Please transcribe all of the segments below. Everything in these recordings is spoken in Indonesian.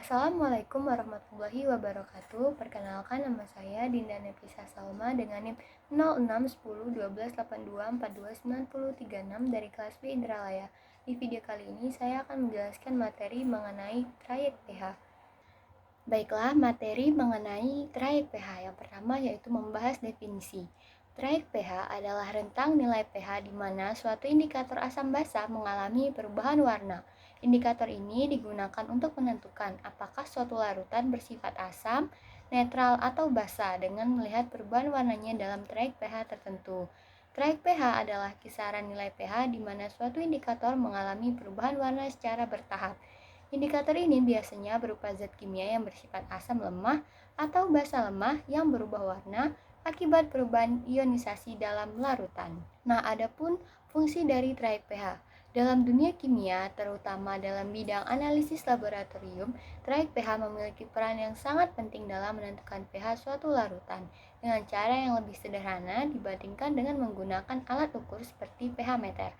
Assalamualaikum warahmatullahi wabarakatuh. Perkenalkan, nama saya Dinda Nefisa Salma dengan NIM 06101282429036 dari kelas B Indralaya. Di video kali ini saya akan menjelaskan materi mengenai trayek pH. Baiklah, materi mengenai trayek pH yang pertama yaitu membahas definisi. Trayek pH adalah rentang nilai pH di mana suatu indikator asam basa mengalami perubahan warna. Indikator ini digunakan untuk menentukan apakah suatu larutan bersifat asam, netral, atau basa dengan melihat perubahan warnanya dalam trayek pH tertentu. Trayek pH adalah kisaran nilai pH di mana suatu indikator mengalami perubahan warna secara bertahap. Indikator ini biasanya berupa zat kimia yang bersifat asam lemah atau basa lemah yang berubah warna akibat perubahan ionisasi dalam larutan. Nah, adapun fungsi dari trayek pH. Dalam dunia kimia, terutama dalam bidang analisis laboratorium, trayek pH memiliki peran yang sangat penting dalam menentukan pH suatu larutan dengan cara yang lebih sederhana dibandingkan dengan menggunakan alat ukur seperti pH meter.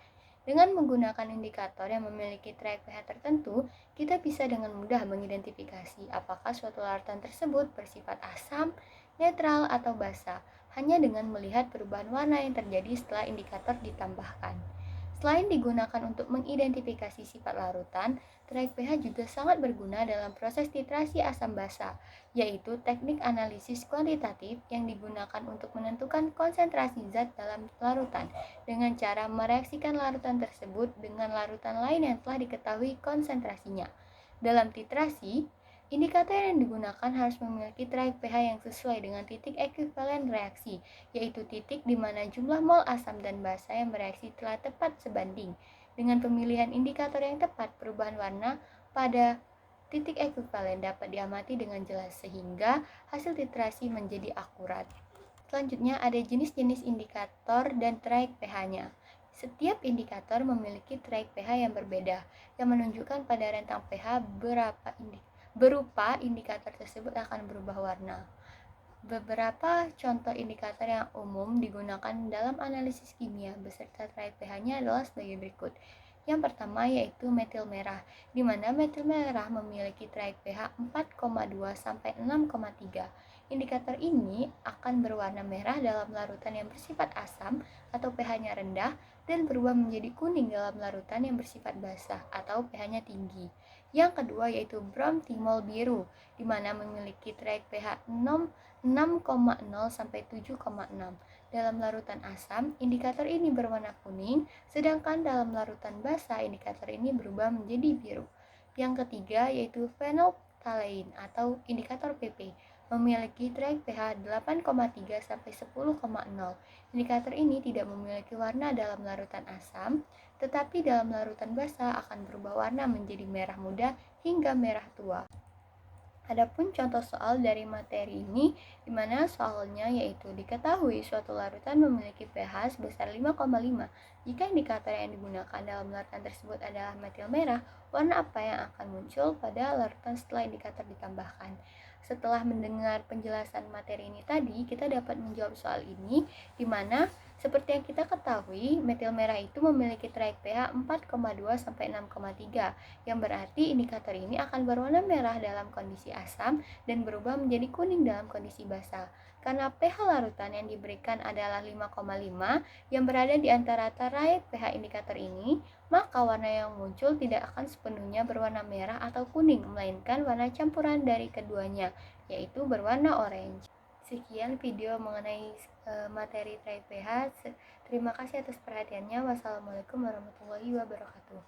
Dengan menggunakan indikator yang memiliki trayek pH tertentu, kita bisa dengan mudah mengidentifikasi apakah suatu larutan tersebut bersifat asam, netral, atau basa, hanya dengan melihat perubahan warna yang terjadi setelah indikator ditambahkan. Selain digunakan untuk mengidentifikasi sifat larutan, trayek pH juga sangat berguna dalam proses titrasi asam basa, yaitu teknik analisis kuantitatif yang digunakan untuk menentukan konsentrasi zat dalam larutan dengan cara mereaksikan larutan tersebut dengan larutan lain yang telah diketahui konsentrasinya. Dalam titrasi, indikator yang digunakan harus memiliki trayek pH yang sesuai dengan titik ekuivalen reaksi, yaitu titik di mana jumlah mol asam dan basa yang bereaksi telah tepat sebanding. Dengan pemilihan indikator yang tepat, perubahan warna pada titik ekuivalen dapat diamati dengan jelas sehingga hasil titrasi menjadi akurat. Selanjutnya ada jenis-jenis indikator dan trayek pH-nya. Setiap indikator memiliki trayek pH yang berbeda, yang menunjukkan pada rentang pH berupa indikator tersebut akan berubah warna. Beberapa contoh indikator yang umum digunakan dalam analisis kimia beserta trayek pH-nya adalah sebagai berikut. Yang pertama yaitu metil merah, di mana metil merah memiliki trayek pH 4,2 sampai 6,3. Indikator ini akan berwarna merah dalam larutan yang bersifat asam atau pH-nya rendah dan berubah menjadi kuning dalam larutan yang bersifat basah atau pH-nya tinggi. Yang kedua yaitu bromthymol biru, di mana memiliki trayek pH 6,0 sampai 7,6. Dalam larutan asam, indikator ini berwarna kuning, sedangkan dalam larutan basah, indikator ini berubah menjadi biru. Yang ketiga yaitu phenolphthalein atau indikator PP, memiliki trayek pH 8,3 sampai 10,0. Indikator ini tidak memiliki warna dalam larutan asam, tetapi dalam larutan basah akan berubah warna menjadi merah muda hingga merah tua. Adapun contoh soal dari materi ini, di mana soalnya yaitu diketahui suatu larutan memiliki pH sebesar 5,5. Jika indikator yang digunakan dalam larutan tersebut adalah metil merah, warna apa yang akan muncul pada larutan setelah indikator ditambahkan? Setelah mendengar penjelasan materi ini tadi, kita dapat menjawab soal ini, di mana seperti yang kita ketahui, metil merah itu memiliki trayek pH 4,2 sampai 6,3, yang berarti indikator ini akan berwarna merah dalam kondisi asam dan berubah menjadi kuning dalam kondisi basah. Karena pH larutan yang diberikan adalah 5,5 yang berada di antara trayek pH indikator ini, maka warna yang muncul tidak akan sepenuhnya berwarna merah atau kuning, melainkan warna campuran dari keduanya, yaitu berwarna orange. Sekian video mengenai materi trayek pH. Terima kasih atas perhatiannya. Wassalamualaikum warahmatullahi wabarakatuh.